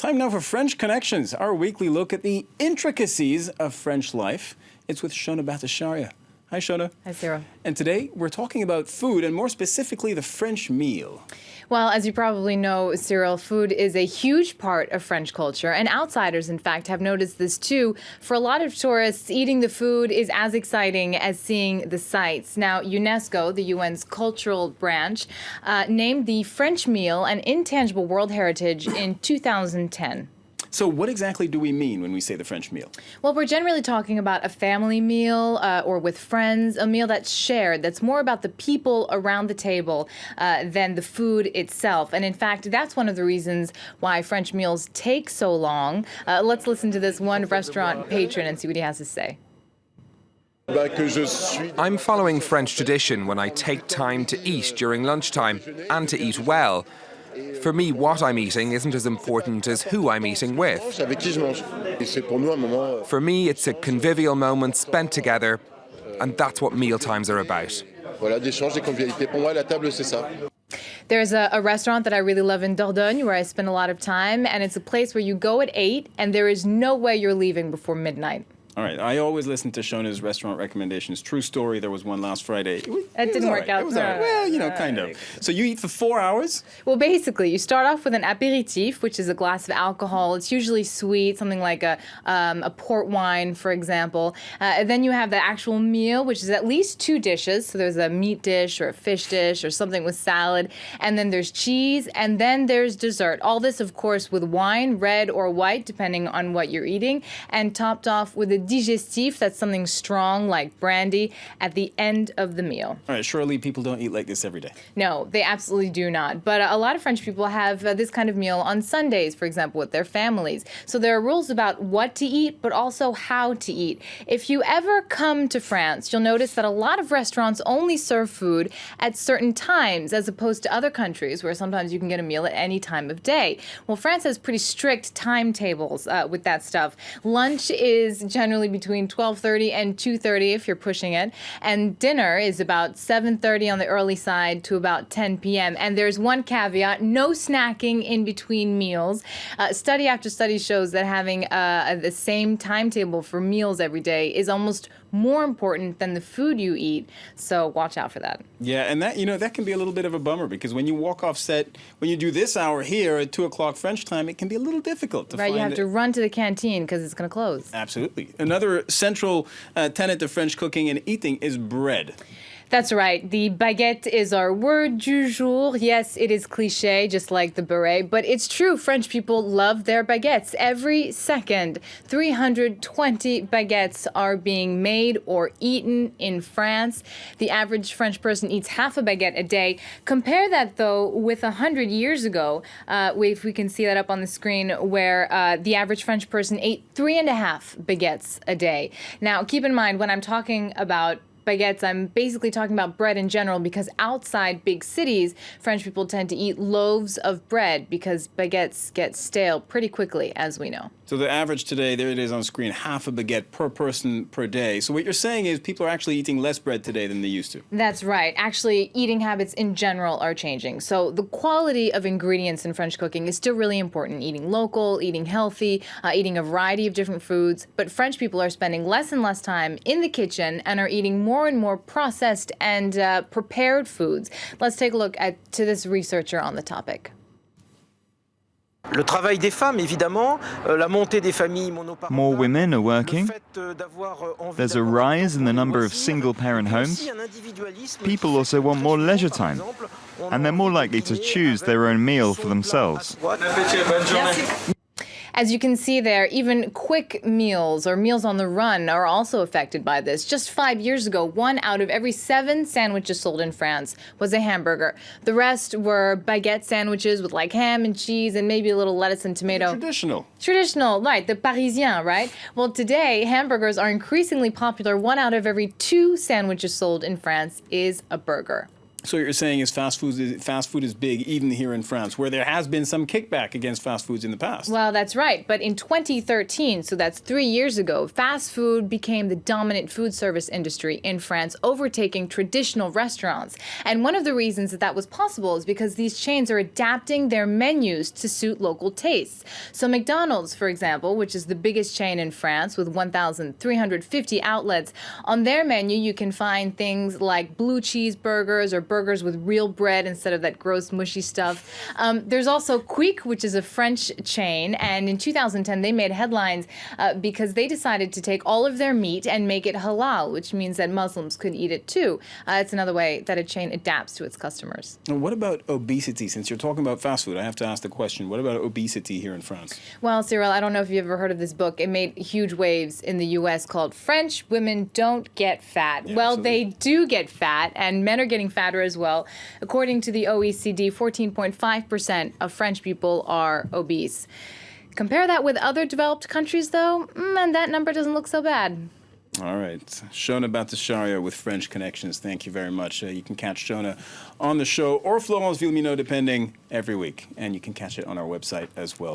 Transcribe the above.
Time now for French Connections, our weekly look at the intricacies of French life. It's with Shona Bhattacharyya. Hi, Shona. Hi, Cyril. And today we're talking about food, and more specifically, the French meal. Well, as you probably know, Cyril, food is a huge part of French culture, and outsiders, in fact, have noticed this too. For a lot of tourists, eating the food is as exciting as seeing the sights. Now, UNESCO, the UN's cultural branch, named the French meal an intangible world heritage in 2010. So what exactly do we mean when we say the French meal? Well, we're generally talking about a family meal or with friends, a meal that's shared, that's more about the people around the table than the food itself. And in fact, that's one of the reasons why French meals take so long. Let's listen to this one restaurant patron and see what he has to say. I'm following French tradition when I take time to eat during lunchtime and to eat well. For me, what I'm eating isn't as important as who I'm eating with. For me, it's a convivial moment spent together, and that's what mealtimes are about. There's a restaurant that I really love in Dordogne where I spend a lot of time, and it's a place where you go at 8 and there is no way you're leaving before midnight. All right, I always listen to Shona's restaurant recommendations. True story, there was one last Friday. That didn't work out. It was all right. Well, you know, kind of. So you eat for 4 hours? Well, basically, you start off with an apéritif, which is a glass of alcohol. It's usually sweet, something like a port wine, for example. Then you have the actual meal, which is at least 2 dishes. So there's a meat dish or a fish dish or something with salad. And then there's cheese, and then there's dessert. All this, of course, with wine, red or white, depending on what you're eating, and topped off with a digestif, that's something strong like brandy, at the end of the meal. All right, surely people don't eat like this every day. No, they absolutely do not. But a lot of French people have this kind of meal on Sundays, for example, with their families. So there are rules about what to eat, but also how to eat. If you ever come to France, you'll notice that a lot of restaurants only serve food at certain times, as opposed to other countries where sometimes you can get a meal at any time of day. Well, France has pretty strict timetables with that stuff. Lunch is generally between 12:30 and 2:30 if you're pushing it, and dinner is about 7:30 on the early side to about 10 p.m. And there's one caveat: no snacking in between meals. Study after study shows that having the same timetable for meals every day is almost more important than the food you eat, so watch out for that. Yeah, and that, you know, that can be a little bit of a bummer, because when you walk off set, when you do this hour here at 2 o'clock French time, it can be a little difficult to find. Right, you have to run to the canteen because it's going to close. Absolutely. Another central tenet of French cooking and eating is bread. That's right. The baguette is our word du jour. Yes, it is cliché, just like the beret, but it's true. French people love their baguettes. Every second, 320 baguettes are being made or eaten in France. The average French person eats half a baguette a day. Compare that, though, with 100 years ago, if we can see that up on the screen, where the average French person ate 3.5 baguettes a day. Now, keep in mind, when I'm talking about baguettes, I'm basically talking about bread in general, because outside big cities, French people tend to eat loaves of bread because baguettes get stale pretty quickly, as we know. So the average today, there it is on screen, half a baguette per person per day. So what you're saying is people are actually eating less bread today than they used to. That's right. Actually, eating habits in general are changing. So the quality of ingredients in French cooking is still really important. Eating local, eating healthy, eating a variety of different foods. But French people are spending less and less time in the kitchen and are eating more and more processed and prepared foods. Let's take a look to this researcher on the topic. Le travail des femmes, évidemment, la montée des familles monoparentales. More women are working. There's a rise in the number of single-parent homes. People also want more leisure time, and they're more likely to choose their own meal for themselves. As you can see there, even quick meals or meals on the run are also affected by this. Just 5 years ago, 1 out of every 7 sandwiches sold in France was a hamburger. The rest were baguette sandwiches with like ham and cheese and maybe a little lettuce and tomato. Traditional. Traditional, right, the Parisien, right? Well, today, hamburgers are increasingly popular. 1 out of every 2 sandwiches sold in France is a burger. So what you're saying is fast food is big even here in France, where there has been some kickback against fast foods in the past. Well, that's right. But in 2013, so that's 3 years ago, fast food became the dominant food service industry in France, overtaking traditional restaurants. And one of the reasons that that was possible is because these chains are adapting their menus to suit local tastes. So McDonald's, for example, which is the biggest chain in France with 1,350 outlets, on their menu you can find things like blue cheeseburgers or burgers with real bread instead of that gross, mushy stuff. There's also Quick, which is a French chain, and in 2010 they made headlines because they decided to take all of their meat and make it halal, which means that Muslims could eat it too. It's another way that a chain adapts to its customers. Now, what about obesity? Since you're talking about fast food, I have to ask the question, what about obesity here in France? Well, Cyril, I don't know if you've ever heard of this book. It made huge waves in the U.S. called French Women Don't Get Fat. Yeah, well, absolutely. they do get fat, and men are getting fatter as well. According to the OECD, 14.5% of French people are obese. Compare that with other developed countries, though, and that number doesn't look so bad. All right. Shona Bhattacharyya with French Connections. Thank you very much. You can catch Shona on the show or Florence Villeminot, depending, every week. And you can catch it on our website as well.